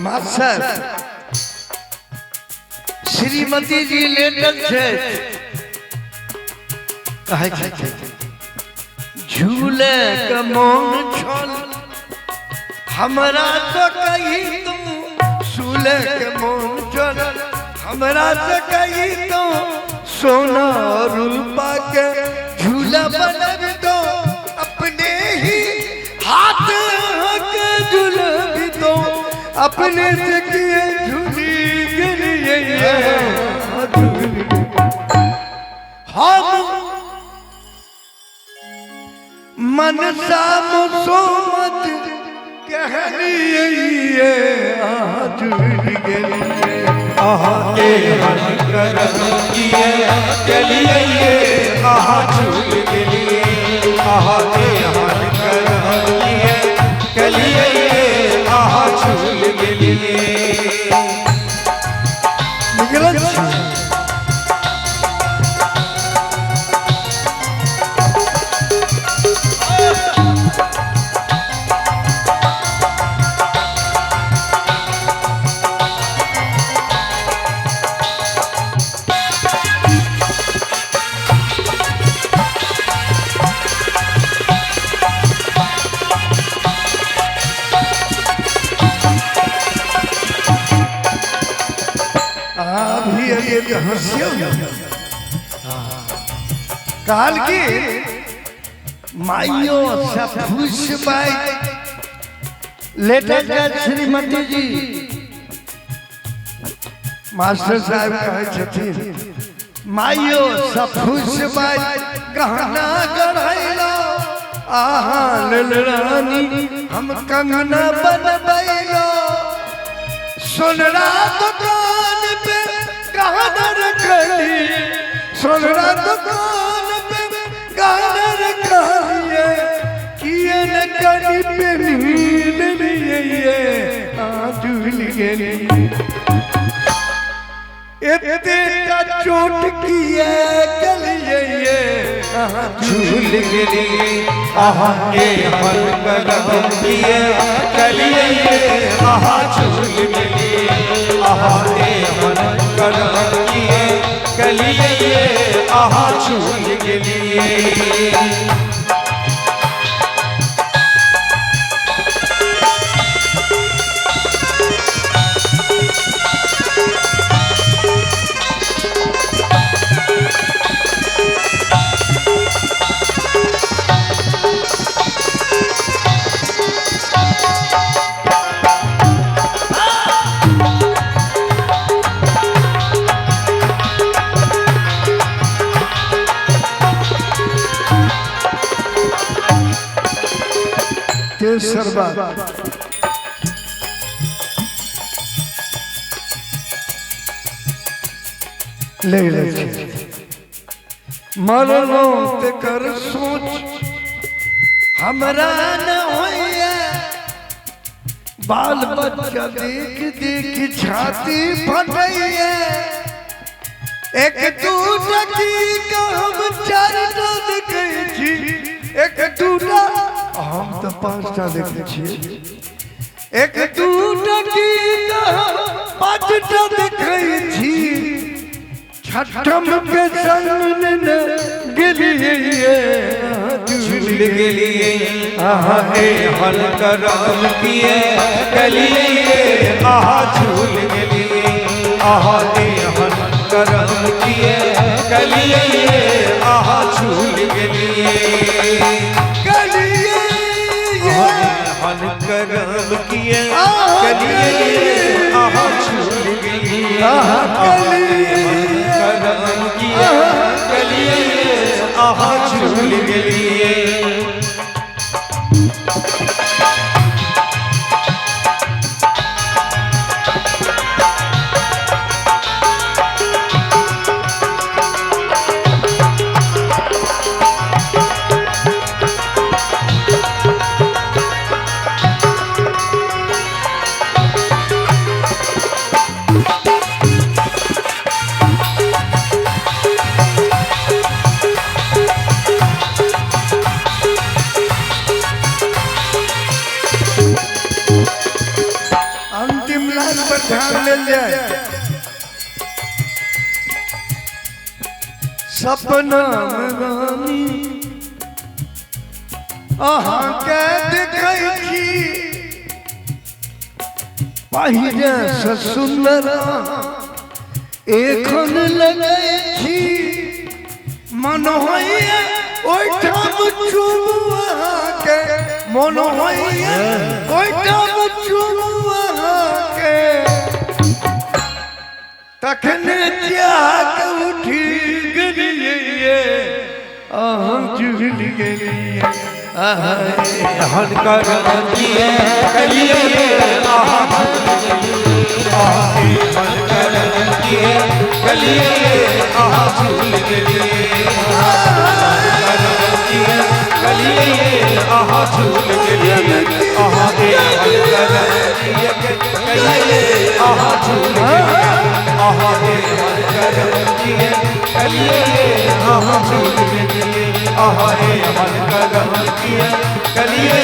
Master Shrimati जी लेटल छे कहे छे झूले के मोन छोल हमरा तो कही तुम झूले के मोन छोल हमरा तो कही तुम सोना रूपा के झूला बनब दो अपने ही हाथ के झूला भी दो अपने से किए झूली गिरिए हम मन साम सोमत कहलिए झूल गिरिए के मन करम किए चलिए झूल गिरिए के मन करम किए चलिए झूल गिरिए काल की माइयो सब खुश बाई लेटर का श्रीमती जी मास्टर साहब कहे छथिन माइयो सब खुश बाई गहना गढ़ैलो आहा ललरानी हम कंगना बनबैलो सोनरा दुकान पे गहना रखली सोनरा दुकान पे गहना रखलिए किए न करी पे मिल लिए झूल गेली एते का चोट किए गलिए झूल गिरिए के मन करम किए चलिए झूल गिरिए के मन करम किए चलिए झूल गिरिए सरबात ले मरनो ते कर सोच हमरा न होइए बाल बच्चा देख देख छाती फटैए एक दूटा की हम चारटा देखे छी एक दूटा हम तो पांचटा देखे छी एक दूटा की पांचटा देखे छी छठम के संग न गिलिए झूल गिरिए के मन करम किए चलिए झूल गिरिए के मन करम किए चलिए झूल गिरिए मन करम किए चलिए झूल गिरिए करम किए चलिए झूल गिरिए लाइन पर ध्यान ले जाए। सपना में रानी अहाँ के देखै छी, पहिले से सुंदर एखन लगै छी। मन होइए ओइठाम चुमू अहाँके, मन होइए ओइठाम चुमू अहाँके। तखने जाग उठी गेलिए अहाँ झूल गेलिए। हन करम किए कलिए आहा हन करम किए कलिए आहा झूल गेलिए। कलिए आहा झूल गेलिए आहा हन करम किए कलिए आहा झूल गेलिए आहा हन करम किए कलिए आहा झूल गेलिए आहा हन करम किए कलिए